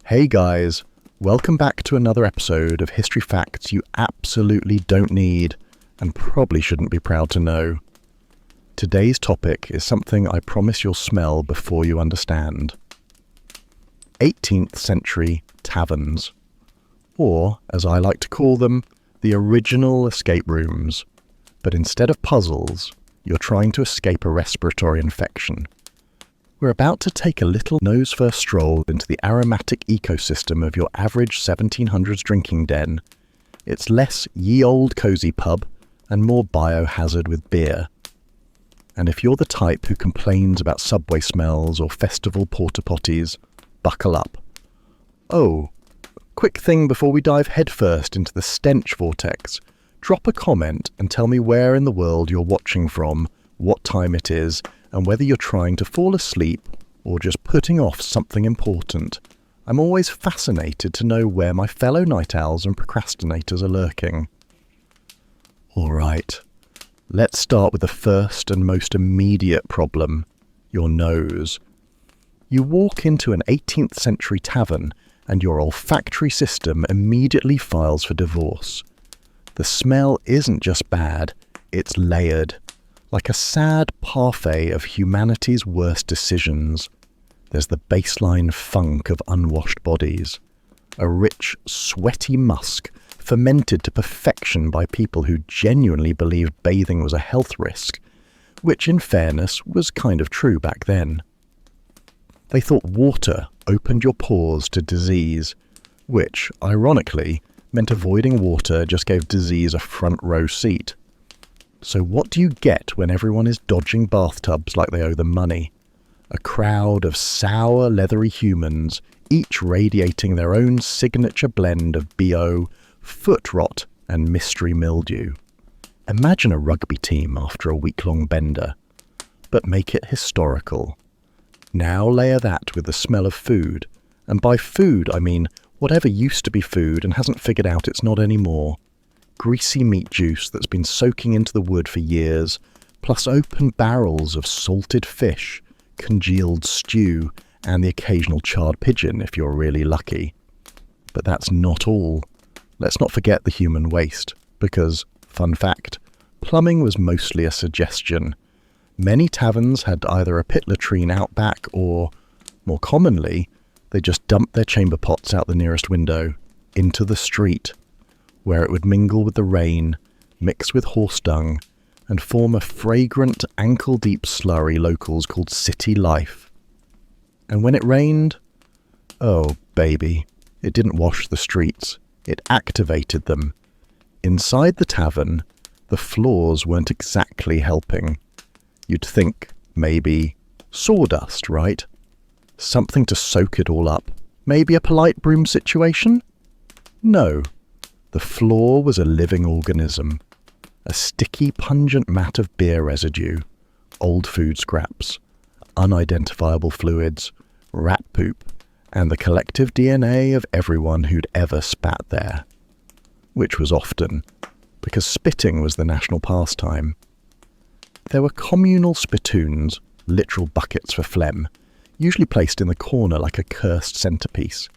Hey guys, welcome back to another episode of History Facts you absolutely don't need and probably shouldn't be proud to know. Today's topic is something I promise you'll smell before you understand. 18th century taverns, or as I like to call them, the original escape rooms. But instead of puzzles, you're trying to escape a respiratory infection. We're about to take a little nose-first stroll into the aromatic ecosystem of your average 1700s drinking den. It's less ye old cosy pub and more biohazard with beer. And if you're the type who complains about subway smells or festival porta potties, buckle up. Oh, quick thing before we dive headfirst into the stench vortex. Drop a comment and tell me where in the world you're watching from, what time it is, and whether you're trying to fall asleep or just putting off something important. I'm always fascinated to know where my fellow night owls and procrastinators are lurking. Alright, let's start with the first and most immediate problem, your nose. You walk into an 18th century tavern and your olfactory system immediately files for divorce. The smell isn't just bad, it's layered. Like a sad parfait of humanity's worst decisions. There's the baseline funk of unwashed bodies. A rich, sweaty musk fermented to perfection by people who genuinely believed bathing was a health risk, which in fairness was kind of true back then. They thought water opened your pores to disease, which, ironically, meant avoiding water just gave disease a front row seat. So what do you get when everyone is dodging bathtubs like they owe them money? A crowd of sour, leathery humans, each radiating their own signature blend of BO, foot rot, and mystery mildew. Imagine a rugby team after a week-long bender, but make it historical. Now layer that with the smell of food, and by food I mean whatever used to be food and hasn't figured out it's not anymore. Greasy meat juice that's been soaking into the wood for years, plus open barrels of salted fish, congealed stew, and the occasional charred pigeon if you're really lucky. But that's not all. Let's not forget the human waste, because, fun fact, plumbing was mostly a suggestion. Many taverns had either a pit latrine out back or, more commonly, they just dumped their chamber pots out the nearest window, into the street, where it would mingle with the rain, mix with horse dung, and form a fragrant, ankle-deep slurry locals called city life. And when it rained, oh baby, it didn't wash the streets, it activated them. Inside the tavern, the floors weren't exactly helping. You'd think, maybe, sawdust, right? Something to soak it all up. Maybe a polite broom situation? No. The floor was a living organism, a sticky, pungent mat of beer residue, old food scraps, unidentifiable fluids, rat poop, and the collective DNA of everyone who'd ever spat there. Which was often, because spitting was the national pastime. There were communal spittoons, literal buckets for phlegm, usually placed in the corner like a cursed centerpiece.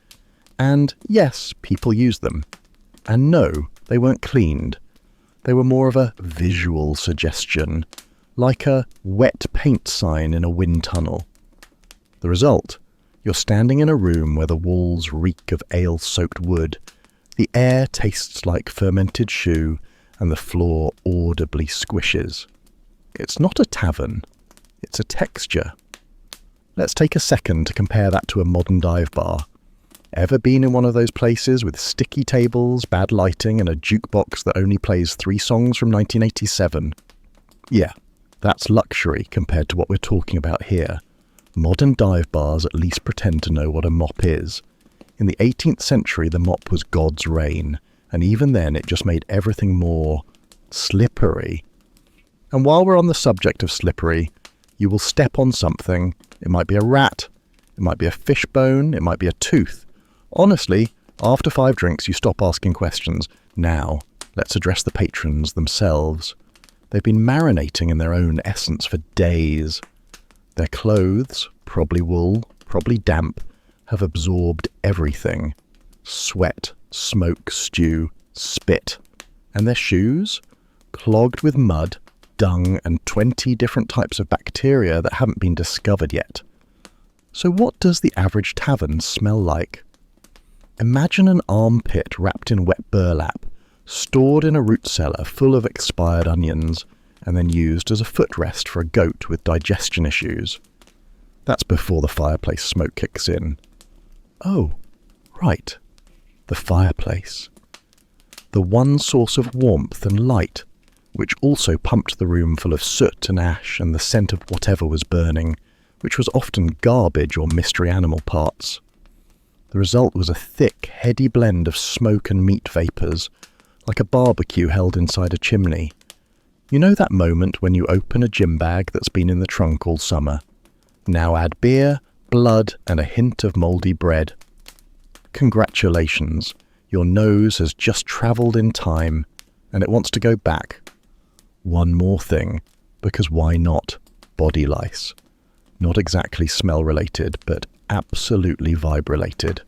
And yes, people used them. And no, they weren't cleaned. They were more of a visual suggestion, like a wet paint sign in a wind tunnel. The result? You're standing in a room where the walls reek of ale-soaked wood, the air tastes like fermented shoe, and the floor audibly squishes. It's not a tavern, it's a texture. Let's take a second to compare that to a modern dive bar. Ever been in one of those places with sticky tables, bad lighting, and a jukebox that only plays 3 songs from 1987? Yeah, that's luxury compared to what we're talking about here. Modern dive bars at least pretend to know what a mop is. In the 18th century, the mop was God's reign, and even then it just made everything more slippery. And while we're on the subject of slippery, you will step on something. It might be a rat, it might be a fish bone, it might be a tooth. Honestly, after 5 drinks you stop asking questions. Now, let's address the patrons themselves. They've been marinating in their own essence for days. Their clothes, probably wool, probably damp, have absorbed everything. Sweat, smoke, stew, spit. And their shoes? Clogged with mud, dung, and 20 different types of bacteria that haven't been discovered yet. So what does the average tavern smell like? Imagine an armpit wrapped in wet burlap, stored in a root cellar full of expired onions, and then used as a footrest for a goat with digestion issues. That's before the fireplace smoke kicks in. Oh, right. The fireplace. The one source of warmth and light, which also pumped the room full of soot and ash and the scent of whatever was burning, which was often garbage or mystery animal parts. The result was a thick, heady blend of smoke and meat vapours, like a barbecue held inside a chimney. You know that moment when you open a gym bag that's been in the trunk all summer? Now add beer, blood, and a hint of mouldy bread. Congratulations, your nose has just travelled in time, and it wants to go back. One more thing, because why not? Body lice. Not exactly smell-related, but absolutely vibe-related.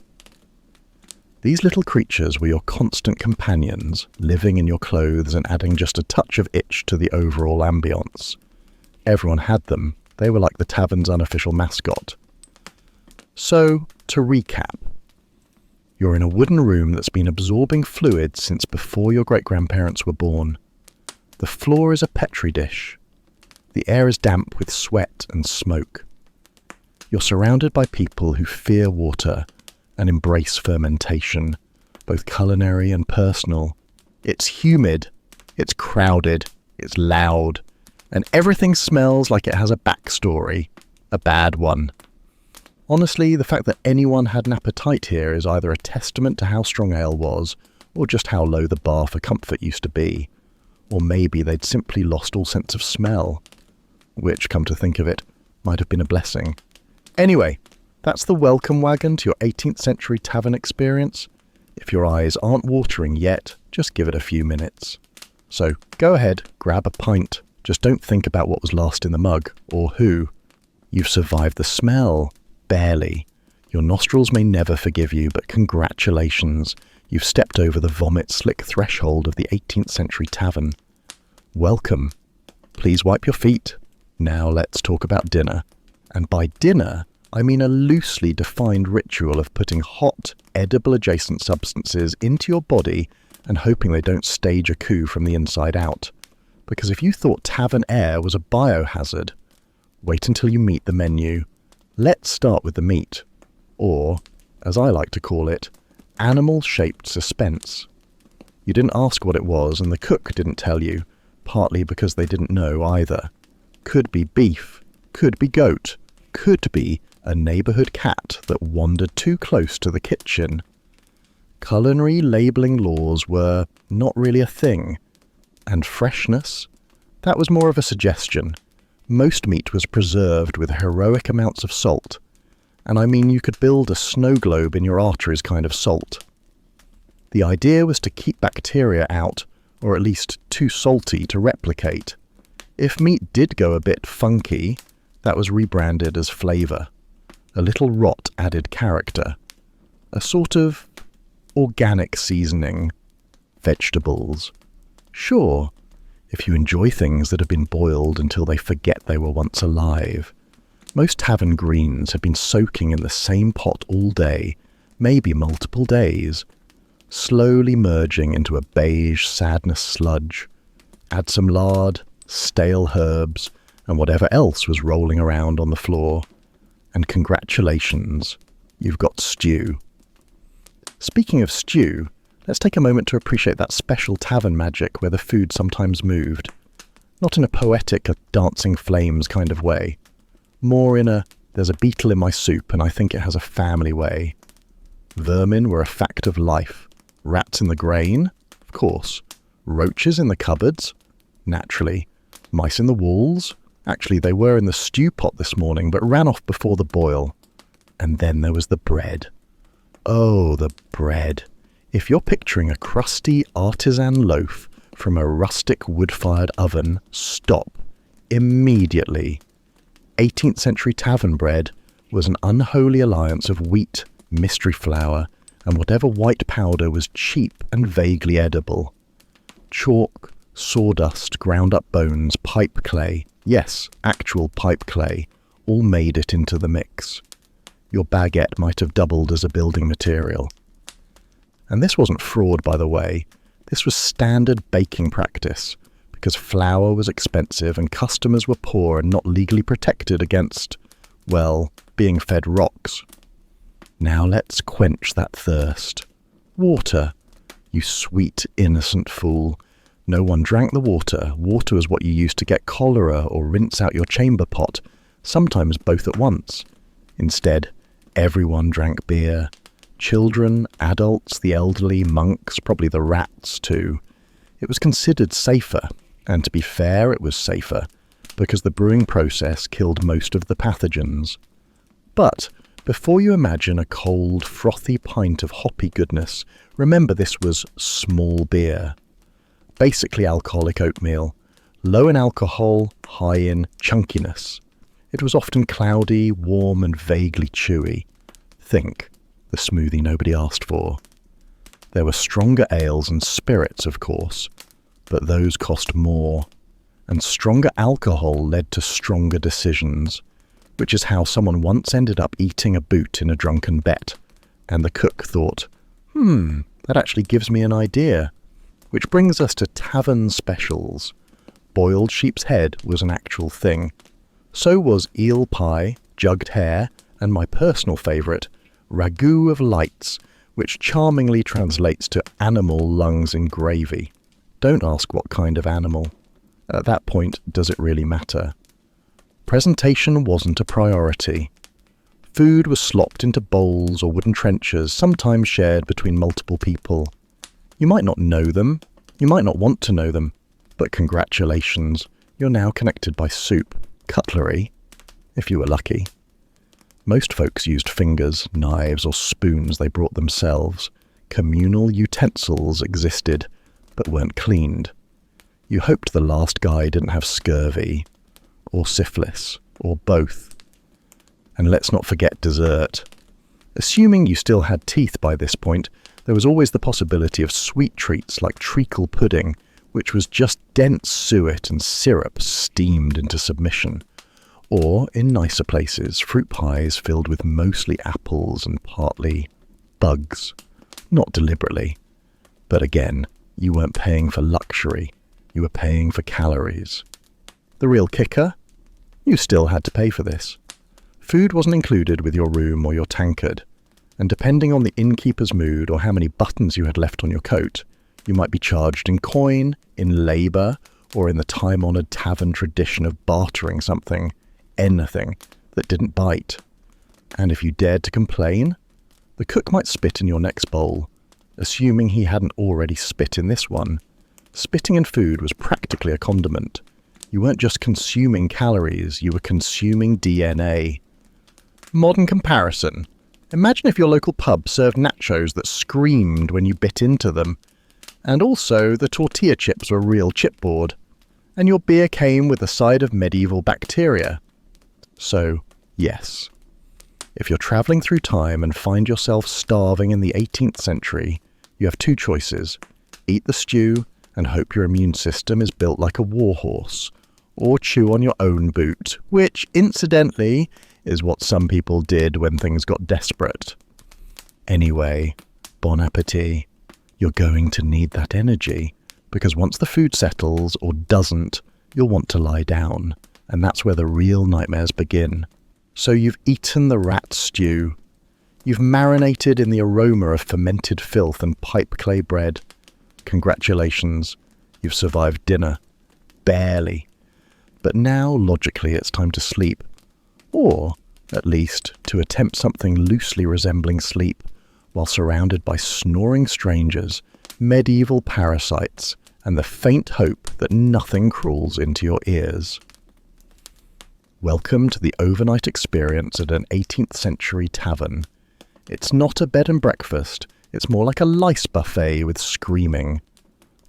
These little creatures were your constant companions, living in your clothes and adding just a touch of itch to the overall ambience. Everyone had them. They were like the tavern's unofficial mascot. So, to recap. You're in a wooden room that's been absorbing fluid since before your great-grandparents were born. The floor is a petri dish. The air is damp with sweat and smoke. You're surrounded by people who fear water and embrace fermentation, both culinary and personal. It's humid, it's crowded, it's loud, and everything smells like it has a backstory, a bad one. Honestly, the fact that anyone had an appetite here is either a testament to how strong ale was, or just how low the bar for comfort used to be. Or maybe they'd simply lost all sense of smell, which, come to think of it, might have been a blessing. Anyway, that's the welcome wagon to your 18th century tavern experience. If your eyes aren't watering yet, just give it a few minutes. So go ahead, grab a pint. Just don't think about what was last in the mug, or who. You've survived the smell. Barely. Your nostrils may never forgive you, but congratulations. You've stepped over the vomit-slick threshold of the 18th century tavern. Welcome. Please wipe your feet. Now let's talk about dinner. And by dinner, I mean a loosely defined ritual of putting hot, edible adjacent substances into your body and hoping they don't stage a coup from the inside out. Because if you thought tavern air was a biohazard, wait until you meet the menu. Let's start with the meat, or, as I like to call it, animal-shaped suspense. You didn't ask what it was, and the cook didn't tell you, partly because they didn't know either. Could be beef, could be goat, could be a neighbourhood cat that wandered too close to the kitchen. Culinary labelling laws were not really a thing, and freshness, that was more of a suggestion. Most meat was preserved with heroic amounts of salt, and I mean you could build a snow globe in your arteries kind of salt. The idea was to keep bacteria out, or at least too salty to replicate. If meat did go a bit funky, that was rebranded as flavour. A little rot added character. A sort of organic seasoning. Vegetables. Sure, if you enjoy things that have been boiled until they forget they were once alive. Most tavern greens have been soaking in the same pot all day, maybe multiple days, slowly merging into a beige sadness sludge. Add some lard, stale herbs, and whatever else was rolling around on the floor. And congratulations, you've got stew. Speaking of stew, let's take a moment to appreciate that special tavern magic where the food sometimes moved. Not in a poetic, dancing flames kind of way. More in a, there's a beetle in my soup and I think it has a family way. Vermin were a fact of life. Rats in the grain? Of course. Roaches in the cupboards? Naturally. Mice in the walls? Actually, they were in the stew pot this morning, but ran off before the boil. And then there was the bread. Oh, the bread. If you're picturing a crusty artisan loaf from a rustic wood-fired oven, stop. Immediately. 18th century tavern bread was an unholy alliance of wheat, mystery flour, and whatever white powder was cheap and vaguely edible. Chalk, sawdust, ground-up bones, pipe clay, yes, actual pipe clay, all made it into the mix. Your baguette might have doubled as a building material. And this wasn't fraud, by the way. This was standard baking practice, because flour was expensive and customers were poor and not legally protected against, well, being fed rocks. Now let's quench that thirst. Water. You sweet, innocent fool. No one drank the water. Water was what you used to get cholera or rinse out your chamber pot, sometimes both at once. Instead, everyone drank beer. Children, adults, the elderly, monks, probably the rats too. It was considered safer, and to be fair, it was safer, because the brewing process killed most of the pathogens. But before you imagine a cold, frothy pint of hoppy goodness, remember this was small beer. Basically alcoholic oatmeal, low in alcohol, high in chunkiness. It was often cloudy, warm, and vaguely chewy. Think, the smoothie nobody asked for. There were stronger ales and spirits, of course, but those cost more. And stronger alcohol led to stronger decisions, which is how someone once ended up eating a boot in a drunken bet, and the cook thought, that actually gives me an idea. Which brings us to tavern specials. Boiled sheep's head was an actual thing. So was eel pie, jugged hare, and my personal favourite, ragout of lights, which charmingly translates to animal lungs in gravy. Don't ask what kind of animal. At that point, does it really matter? Presentation wasn't a priority. Food was slopped into bowls or wooden trenchers, sometimes shared between multiple people. You might not know them, you might not want to know them, but congratulations, you're now connected by soup, cutlery, if you were lucky. Most folks used fingers, knives, or spoons they brought themselves. Communal utensils existed, but weren't cleaned. You hoped the last guy didn't have scurvy, or syphilis, or both. And let's not forget dessert. Assuming you still had teeth by this point, there was always the possibility of sweet treats like treacle pudding, which was just dense suet and syrup steamed into submission. Or, in nicer places, fruit pies filled with mostly apples and partly bugs. Not deliberately. But again, you weren't paying for luxury, you were paying for calories. The real kicker? You still had to pay for this. Food wasn't included with your room or your tankard, and depending on the innkeeper's mood or how many buttons you had left on your coat, you might be charged in coin, in labour, or in the time-honoured tavern tradition of bartering something, anything, that didn't bite. And if you dared to complain, the cook might spit in your next bowl, assuming he hadn't already spit in this one. Spitting in food was practically a condiment. You weren't just consuming calories, you were consuming DNA. Modern comparison. Imagine if your local pub served nachos that screamed when you bit into them. And also, the tortilla chips were real chipboard. And your beer came with a side of medieval bacteria. So, yes. If you're travelling through time and find yourself starving in the 18th century, you have two choices. Eat the stew and hope your immune system is built like a warhorse, or chew on your own boot, which, incidentally, is what some people did when things got desperate. Anyway, bon appetit. You're going to need that energy, because once the food settles, or doesn't, you'll want to lie down, and that's where the real nightmares begin. So you've eaten the rat stew. You've marinated in the aroma of fermented filth and pipe clay bread. Congratulations, you've survived dinner. Barely. But now, logically, it's time to sleep. Or, at least, to attempt something loosely resembling sleep, while surrounded by snoring strangers, medieval parasites, and the faint hope that nothing crawls into your ears. Welcome to the overnight experience at an 18th century tavern. It's not a bed and breakfast, it's more like a lice buffet with screaming.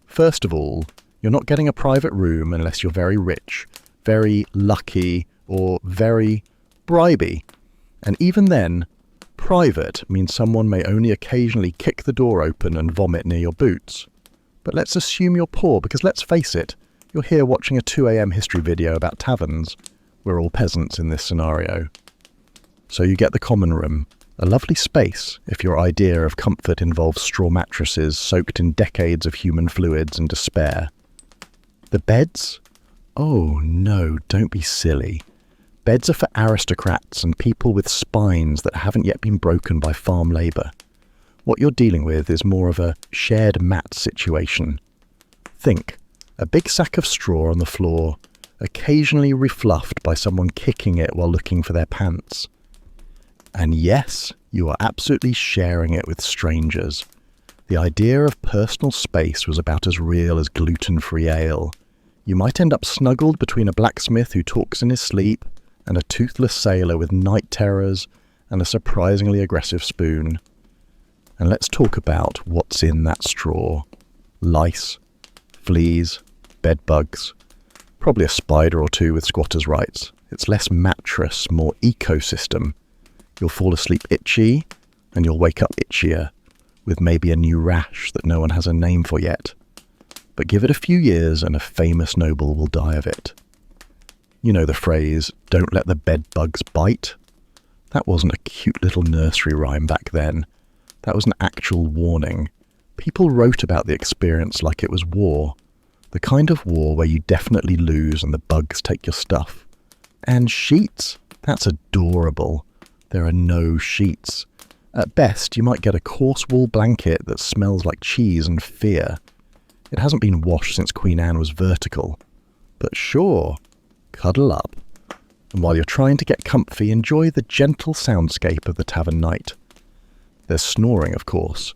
First of all, you're not getting a private room unless you're very rich, very lucky, or very bribey. And even then, Private means someone may only occasionally kick the door open and vomit near your boots. But let's assume you're poor, because let's face it, you're here watching a 2 a.m. history video about taverns. We're all peasants in this scenario. So you get the common room, a lovely space if your idea of comfort involves straw mattresses soaked in decades of human fluids and despair. The beds? Oh no, don't be silly. Beds are for aristocrats and people with spines that haven't yet been broken by farm labour. What you're dealing with is more of a shared mat situation. Think, a big sack of straw on the floor, occasionally refluffed by someone kicking it while looking for their pants. And yes, you are absolutely sharing it with strangers. The idea of personal space was about as real as gluten-free ale. You might end up snuggled between a blacksmith who talks in his sleep and a toothless sailor with night terrors and a surprisingly aggressive spoon. And let's talk about what's in that straw. Lice, fleas, bed bugs, probably a spider or two with squatters' rights. It's less mattress, more ecosystem. You'll fall asleep itchy, and you'll wake up itchier, with maybe a new rash that no one has a name for yet. But give it a few years and a famous noble will die of it. You know the phrase, "don't let the bed bugs bite"? That wasn't a cute little nursery rhyme back then. That was an actual warning. People wrote about the experience like it was war. The kind of war where you definitely lose and the bugs take your stuff. And sheets? That's adorable. There are no sheets. At best, you might get a coarse wool blanket that smells like cheese and fear. It hasn't been washed since Queen Anne was vertical. But sure, cuddle up. And while you're trying to get comfy, enjoy the gentle soundscape of the tavern night. There's snoring, of course.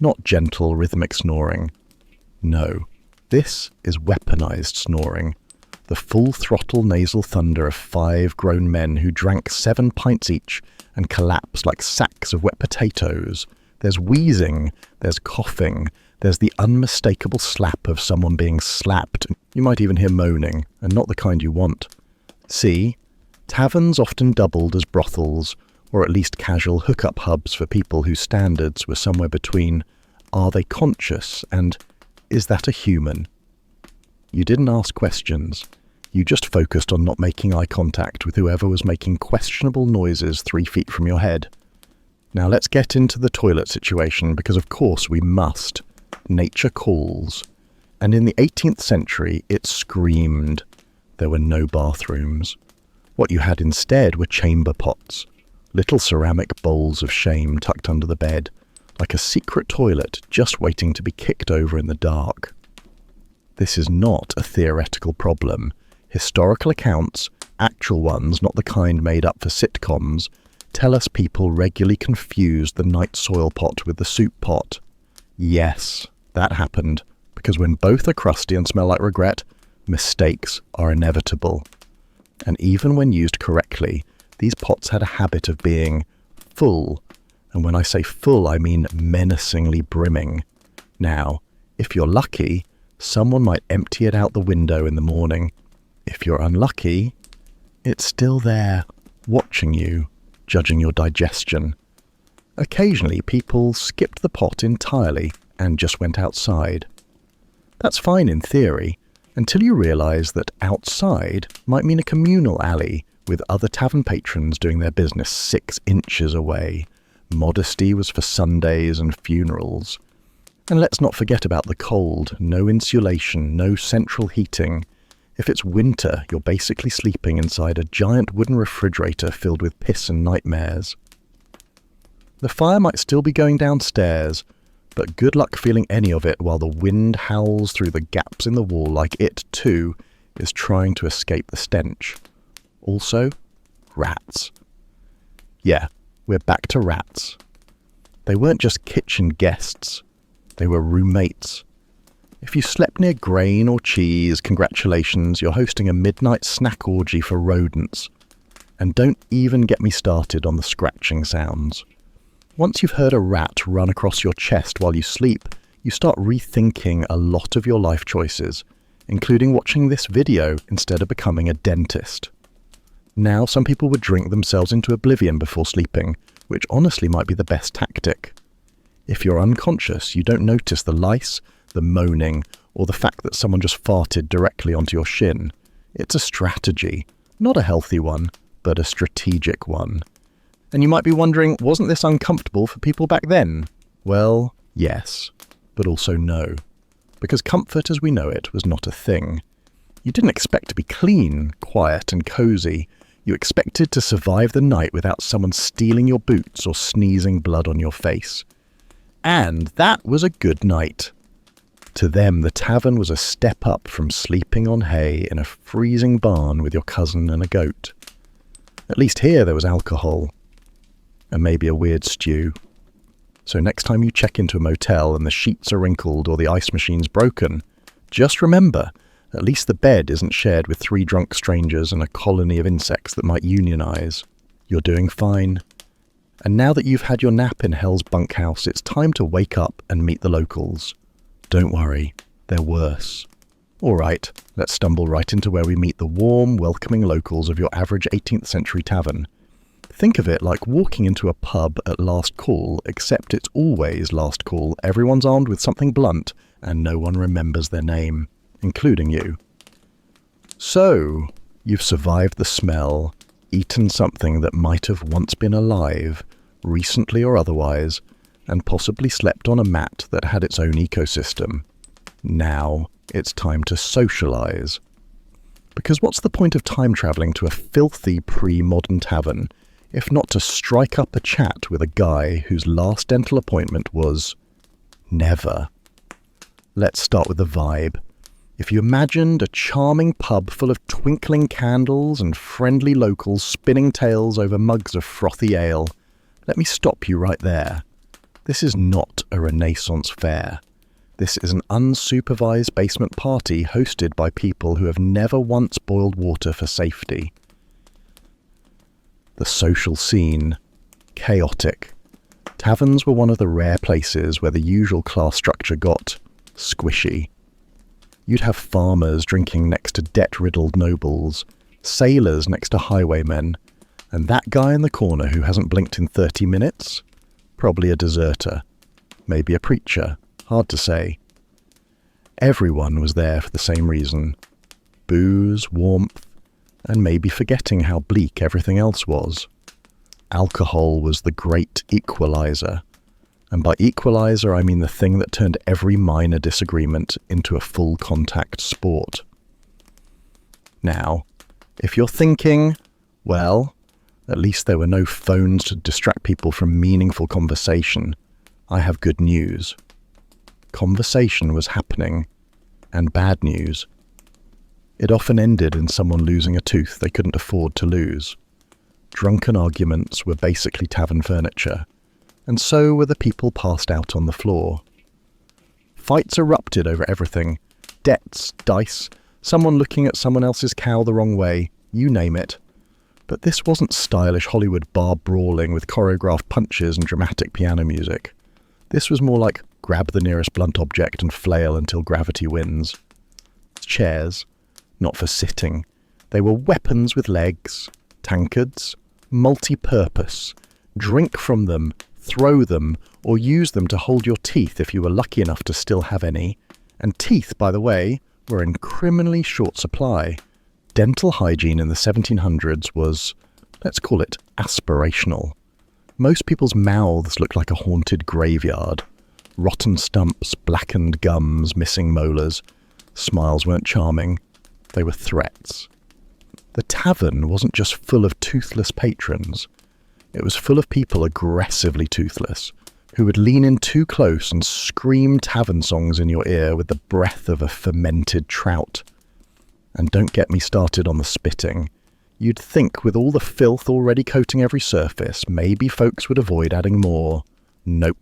Not gentle, rhythmic snoring. No, this is weaponized snoring. The full-throttle nasal thunder of 5 grown men who drank 7 pints each and collapsed like sacks of wet potatoes. There's wheezing, there's coughing, there's the unmistakable slap of someone being slapped. You might even hear moaning, and not the kind you want. See, taverns often doubled as brothels, or at least casual hookup hubs for people whose standards were somewhere between "are they conscious" and "is that a human?" You didn't ask questions. You just focused on not making eye contact with whoever was making questionable noises 3 feet from your head. Now let's get into the toilet situation, because of course we must. Nature calls. And in the 18th century, it screamed. There were no bathrooms. What you had instead were chamber pots, little ceramic bowls of shame tucked under the bed, like a secret toilet just waiting to be kicked over in the dark. This is not a theoretical problem. Historical accounts, actual ones, not the kind made up for sitcoms, tell us people regularly confused the night soil pot with the soup pot. Yes, that happened, because when both are crusty and smell like regret, mistakes are inevitable. And even when used correctly, these pots had a habit of being full. And when I say full, I mean menacingly brimming. Now, if you're lucky, someone might empty it out the window in the morning. If you're unlucky, it's still there, watching you, judging your digestion. Occasionally, people skipped the pot entirely and just went outside. That's fine in theory, until you realise that outside might mean a communal alley with other tavern patrons doing their business 6 inches away. Modesty was for Sundays and funerals. And let's not forget about the cold. No insulation, no central heating. If it's winter, you're basically sleeping inside a giant wooden refrigerator filled with piss and nightmares. The fire might still be going downstairs, but good luck feeling any of it while the wind howls through the gaps in the wall like it, too, is trying to escape the stench. Also, rats. Yeah, we're back to rats. They weren't just kitchen guests. They were roommates. If you slept near grain or cheese, congratulations, you're hosting a midnight snack orgy for rodents. And don't even get me started on the scratching sounds. Once you've heard a rat run across your chest while you sleep, you start rethinking a lot of your life choices, including watching this video instead of becoming a dentist. Now, some people would drink themselves into oblivion before sleeping, which honestly might be the best tactic. If you're unconscious, you don't notice the lice, the moaning, or the fact that someone just farted directly onto your shin. It's a strategy, not a healthy one, but a strategic one. And you might be wondering, wasn't this uncomfortable for people back then? Well, yes, but also no. Because comfort as we know it was not a thing. You didn't expect to be clean, quiet and cozy. You expected to survive the night without someone stealing your boots or sneezing blood on your face. And that was a good night. To them, the tavern was a step up from sleeping on hay in a freezing barn with your cousin and a goat. At least here there was alcohol. And maybe a weird stew. So next time you check into a motel and the sheets are wrinkled or the ice machine's broken, just remember, at least the bed isn't shared with 3 drunk strangers and a colony of insects that might unionize. You're doing fine. And now that you've had your nap in Hell's bunkhouse, it's time to wake up and meet the locals. Don't worry, they're worse. All right, let's stumble right into where we meet the warm, welcoming locals of your average 18th century tavern. Think of it like walking into a pub at last call, except it's always last call. Everyone's armed with something blunt, and no one remembers their name, including you. So, you've survived the smell, eaten something that might have once been alive, recently or otherwise, and possibly slept on a mat that had its own ecosystem. Now, it's time to socialise. Because what's the point of time travelling to a filthy pre-modern tavern, if not to strike up a chat with a guy whose last dental appointment was never? Let's start with the vibe. If you imagined a charming pub full of twinkling candles and friendly locals spinning tales over mugs of frothy ale, let me stop you right there. This is not a Renaissance fair. This is an unsupervised basement party hosted by people who have never once boiled water for safety. The social scene. Chaotic. Taverns were one of the rare places where the usual class structure got squishy. You'd have farmers drinking next to debt-riddled nobles, sailors next to highwaymen, and that guy in the corner who hasn't blinked in 30 minutes? Probably a deserter. Maybe a preacher. Hard to say. Everyone was there for the same reason. Booze, warmth, and maybe forgetting how bleak everything else was. Alcohol was the great equalizer. And by equalizer, I mean the thing that turned every minor disagreement into a full contact sport. Now, if you're thinking, well, at least there were no phones to distract people from meaningful conversation, I have good news. Conversation was happening, and bad news. It often ended in someone losing a tooth they couldn't afford to lose. Drunken arguments were basically tavern furniture, and so were the people passed out on the floor. Fights erupted over everything. Debts, dice, someone looking at someone else's cow the wrong way, you name it. But this wasn't stylish Hollywood bar brawling with choreographed punches and dramatic piano music. This was more like grab the nearest blunt object and flail until gravity wins. Chairs, not for sitting. They were weapons with legs, tankards, multi-purpose. Drink from them, throw them, or use them to hold your teeth if you were lucky enough to still have any. And teeth, by the way, were in criminally short supply. Dental hygiene in the 1700s was, let's call it, aspirational. Most people's mouths looked like a haunted graveyard. Rotten stumps, blackened gums, missing molars. Smiles weren't charming. They were threats. The tavern wasn't just full of toothless patrons. It was full of people aggressively toothless, who would lean in too close and scream tavern songs in your ear with the breath of a fermented trout. And don't get me started on the spitting. You'd think with all the filth already coating every surface, maybe folks would avoid adding more. Nope.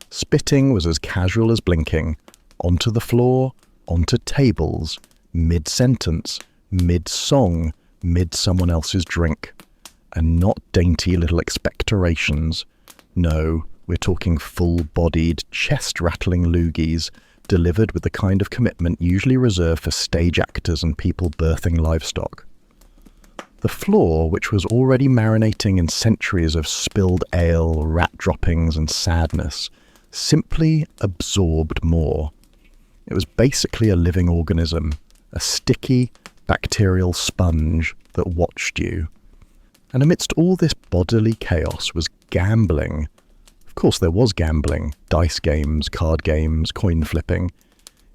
Spitting was as casual as blinking. Onto the floor, onto tables, mid-sentence, mid-song, mid-someone else's drink. And not dainty little expectorations. No, we're talking full-bodied, chest-rattling loogies, delivered with the kind of commitment usually reserved for stage actors and people birthing livestock. The floor, which was already marinating in centuries of spilled ale, rat droppings and sadness, simply absorbed more. It was basically a living organism, a sticky, bacterial sponge that watched you. And amidst all this bodily chaos was gambling. Of course there was gambling, dice games, card games, coin flipping.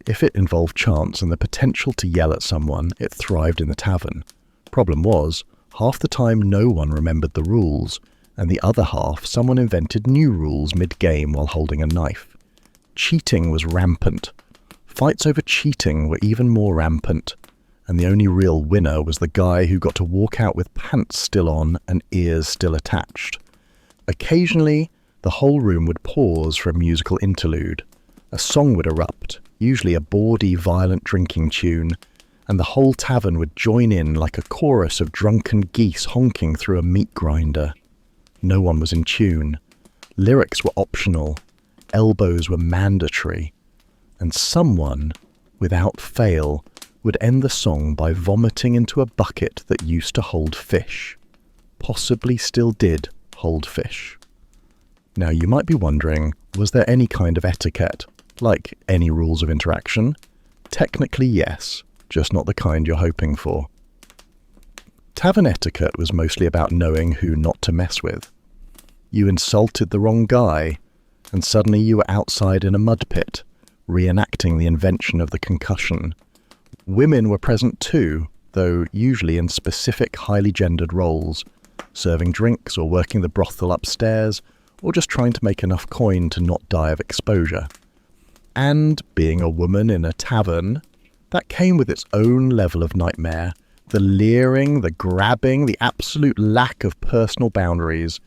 If it involved chance and the potential to yell at someone, it thrived in the tavern. Problem was, half the time no one remembered the rules, and the other half someone invented new rules mid-game while holding a knife. Cheating was rampant. Fights over cheating were even more rampant, and the only real winner was the guy who got to walk out with pants still on and ears still attached. Occasionally, the whole room would pause for a musical interlude. A song would erupt, usually a bawdy, violent drinking tune, and the whole tavern would join in like a chorus of drunken geese honking through a meat grinder. No one was in tune. Lyrics were optional. Elbows were mandatory. And someone, without fail, would end the song by vomiting into a bucket that used to hold fish. Possibly still did hold fish. Now you might be wondering, was there any kind of etiquette? Like any rules of interaction? Technically yes, just not the kind you're hoping for. Tavern etiquette was mostly about knowing who not to mess with. You insulted the wrong guy, and suddenly you were outside in a mud pit, reenacting the invention of the concussion. Women were present too, though usually in specific highly gendered roles, serving drinks or working the brothel upstairs, or just trying to make enough coin to not die of exposure. And being a woman in a tavern, that came with its own level of nightmare. The leering, the grabbing, the absolute lack of personal boundaries.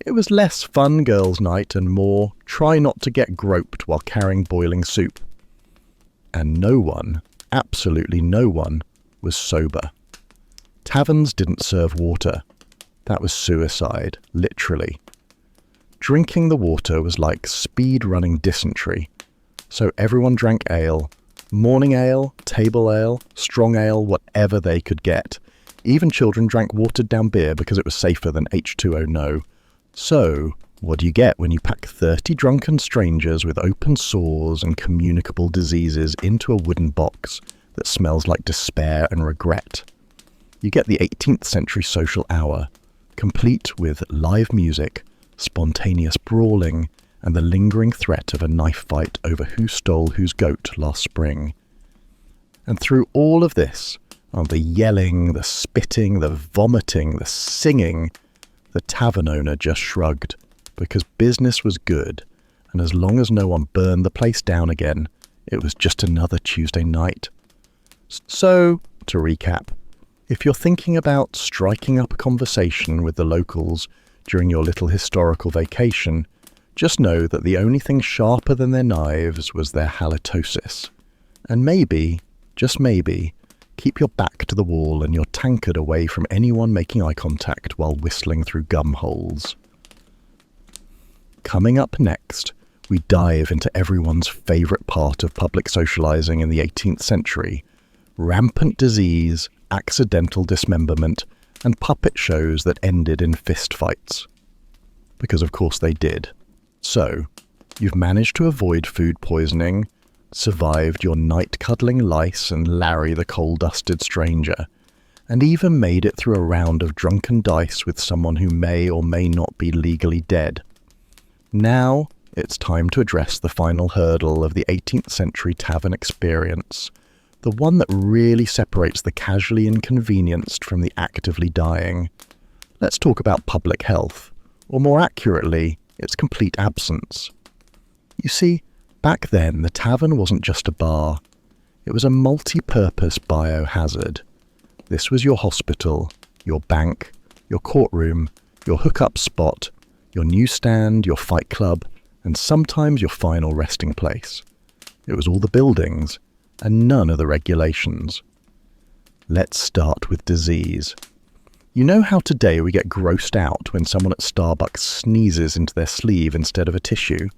It was less fun girls' night and more try not to get groped while carrying boiling soup. And no one, absolutely no one, was sober. Taverns didn't serve water. That was suicide, literally. Drinking the water was like speed-running dysentery. So everyone drank ale. Morning ale, table ale, strong ale, whatever they could get. Even children drank watered-down beer because it was safer than H2O No. So, what do you get when you pack 30 drunken strangers with open sores and communicable diseases into a wooden box that smells like despair and regret? You get the 18th century social hour, complete with live music, spontaneous brawling, and the lingering threat of a knife fight over who stole whose goat last spring. And through all of this, the yelling, the spitting, the vomiting, the singing, the tavern owner just shrugged, because business was good, and as long as no one burned the place down again, it was just another Tuesday night. So, to recap, if you're thinking about striking up a conversation with the locals during your little historical vacation, just know that the only thing sharper than their knives was their halitosis. And maybe, just maybe, keep your back to the wall and your tankard away from anyone making eye contact while whistling through gum holes. Coming up next, we dive into everyone's favourite part of public socialising in the 18th century: rampant disease, accidental dismemberment, and puppet shows that ended in fistfights. Because of course they did. So, you've managed to avoid food poisoning, survived your night-cuddling lice and Larry the coal-dusted stranger, and even made it through a round of drunken dice with someone who may or may not be legally dead. Now, it's time to address the final hurdle of the 18th century tavern experience, the one that really separates the casually inconvenienced from the actively dying. Let's talk about public health, or more accurately, its complete absence. You see, back then the tavern wasn't just a bar, it was a multi-purpose biohazard. This was your hospital, your bank, your courtroom, your hookup spot, your newsstand, your fight club, and sometimes your final resting place. It was all the buildings, and none of the regulations. Let's start with disease. You know how today we get grossed out when someone at Starbucks sneezes into their sleeve instead of a tissue?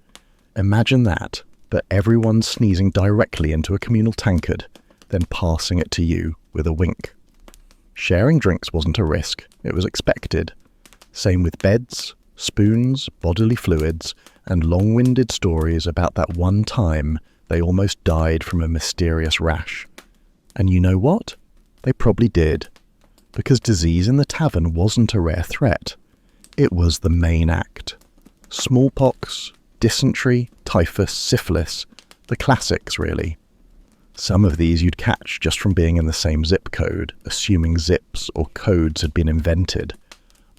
Imagine that, but everyone sneezing directly into a communal tankard, then passing it to you with a wink. Sharing drinks wasn't a risk, it was expected. Same with beds, spoons, bodily fluids, and long-winded stories about that one time they almost died from a mysterious rash. And you know what? They probably did. Because disease in the tavern wasn't a rare threat. It was the main act. Smallpox, dysentery, typhus, syphilis, the classics really. Some of these you'd catch just from being in the same zip code, assuming zips or codes had been invented.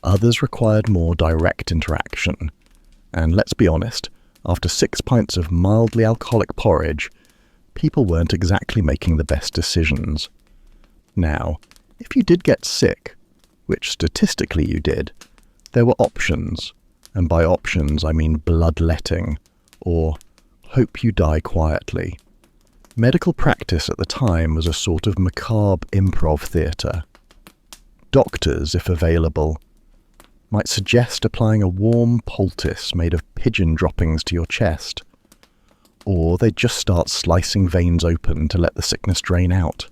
Others required more direct interaction. And let's be honest, after 6 pints of mildly alcoholic porridge, people weren't exactly making the best decisions. Now, if you did get sick, which statistically you did, there were options. And by options, I mean bloodletting, or hope you die quietly. Medical practice at the time was a sort of macabre improv theatre. Doctors, if available, might suggest applying a warm poultice made of pigeon droppings to your chest, or they'd just start slicing veins open to let the sickness drain out.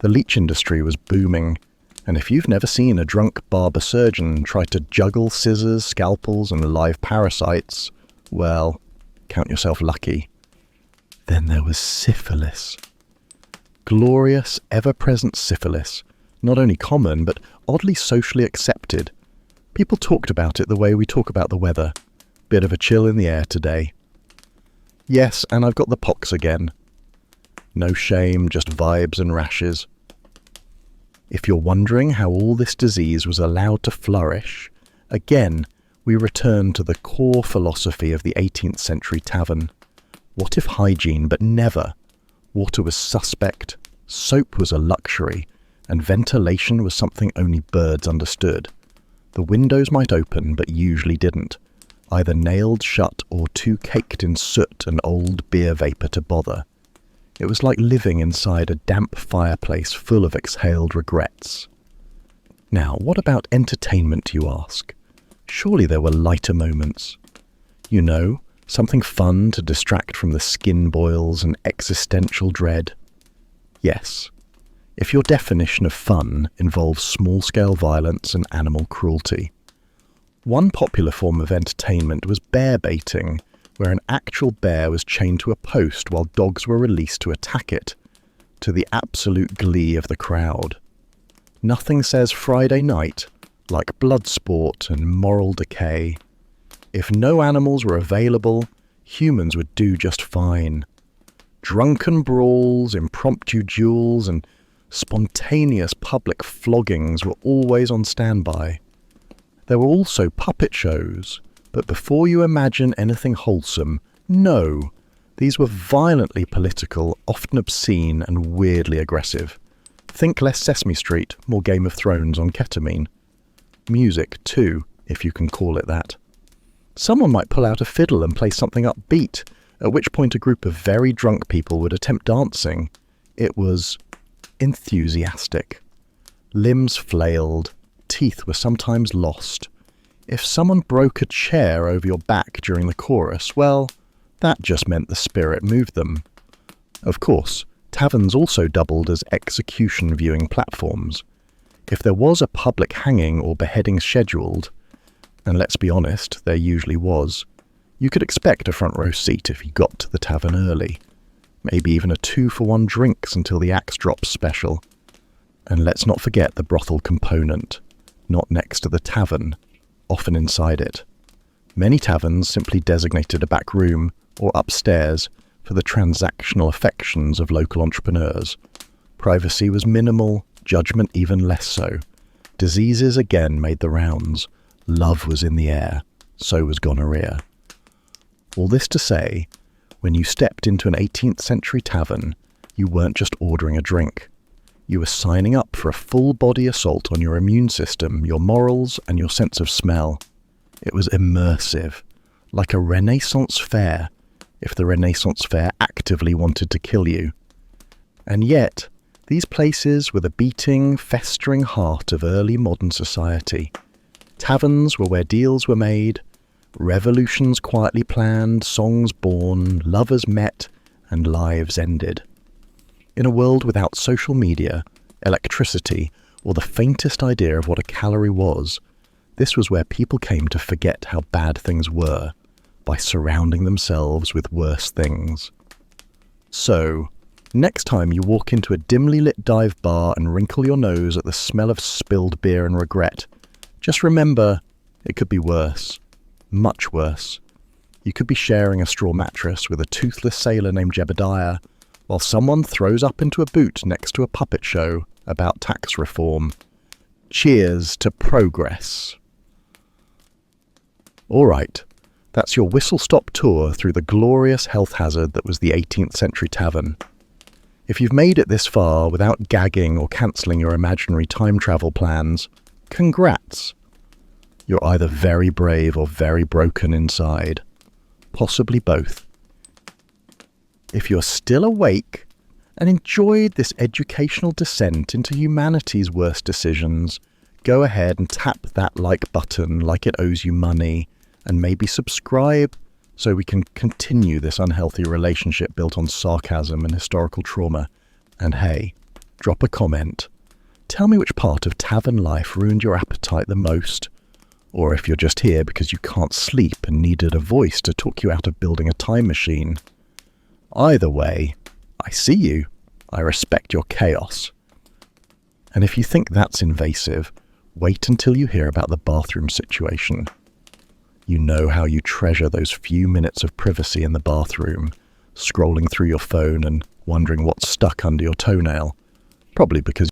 The leech industry was booming, and if you've never seen a drunk barber surgeon try to juggle scissors, scalpels, and live parasites, well, count yourself lucky. Then there was syphilis. Glorious, ever-present syphilis, not only common, but oddly socially accepted. People talked about it the way we talk about the weather. Bit of a chill in the air today. Yes, and I've got the pox again. No shame, just vibes and rashes. If you're wondering how all this disease was allowed to flourish, again, we return to the core philosophy of the 18th century tavern. What if hygiene, but never? Water was suspect, soap was a luxury, and ventilation was something only birds understood. The windows might open, but usually didn't, either nailed shut or too caked in soot and old beer vapour to bother. It was like living inside a damp fireplace full of exhaled regrets. Now, what about entertainment, you ask? Surely there were lighter moments. You know, something fun to distract from the skin boils and existential dread? Yes, if your definition of fun involves small-scale violence and animal cruelty. One popular form of entertainment was bear baiting, where an actual bear was chained to a post while dogs were released to attack it, to the absolute glee of the crowd. Nothing says Friday night like blood sport and moral decay. If no animals were available, humans would do just fine. Drunken brawls, impromptu duels, and spontaneous public floggings were always on standby. There were also puppet shows, but before you imagine anything wholesome, no, these were violently political, often obscene and weirdly aggressive. Think less Sesame Street, more Game of Thrones on ketamine. Music, too, if you can call it that. Someone might pull out a fiddle and play something upbeat, at which point a group of very drunk people would attempt dancing. It was enthusiastic. Limbs flailed, teeth were sometimes lost. If someone broke a chair over your back during the chorus, well, that just meant the spirit moved them. Of course, taverns also doubled as execution viewing platforms. If there was a public hanging or beheading scheduled, and let's be honest, there usually was, you could expect a front row seat if you got to the tavern early. Maybe even a 2-for-1 drinks until the axe drops special. And let's not forget the brothel component, not next to the tavern, often inside it. Many taverns simply designated a back room or upstairs for the transactional affections of local entrepreneurs. Privacy was minimal, judgment even less so. Diseases again made the rounds. Love was in the air. So was gonorrhea. All this to say, when you stepped into an 18th century tavern, you weren't just ordering a drink. You were signing up for a full-body assault on your immune system, your morals, and your sense of smell. It was immersive, like a Renaissance fair, if the Renaissance fair actively wanted to kill you. And yet, these places were the beating, festering heart of early modern society. Taverns were where deals were made, revolutions quietly planned, songs born, lovers met, and lives ended. In a world without social media, electricity, or the faintest idea of what a calorie was, this was where people came to forget how bad things were by surrounding themselves with worse things. So, next time you walk into a dimly lit dive bar and wrinkle your nose at the smell of spilled beer and regret, just remember, it could be worse. Much worse. You could be sharing a straw mattress with a toothless sailor named Jebediah, while someone throws up into a boot next to a puppet show about tax reform. Cheers to progress. All right, that's your whistle-stop tour through the glorious health hazard that was the 18th century tavern. If you've made it this far without gagging or cancelling your imaginary time travel plans, congrats. You're either very brave or very broken inside. Possibly both. If you're still awake and enjoyed this educational descent into humanity's worst decisions, go ahead and tap that like button like it owes you money, and maybe subscribe so we can continue this unhealthy relationship built on sarcasm and historical trauma. And hey, drop a comment. Tell me which part of tavern life ruined your appetite the most. Or if you're just here because you can't sleep and needed a voice to talk you out of building a time machine. Either way, I see you. I respect your chaos. And if you think that's invasive, wait until you hear about the bathroom situation. You know how you treasure those few minutes of privacy in the bathroom, scrolling through your phone and wondering what's stuck under your toenail. Probably because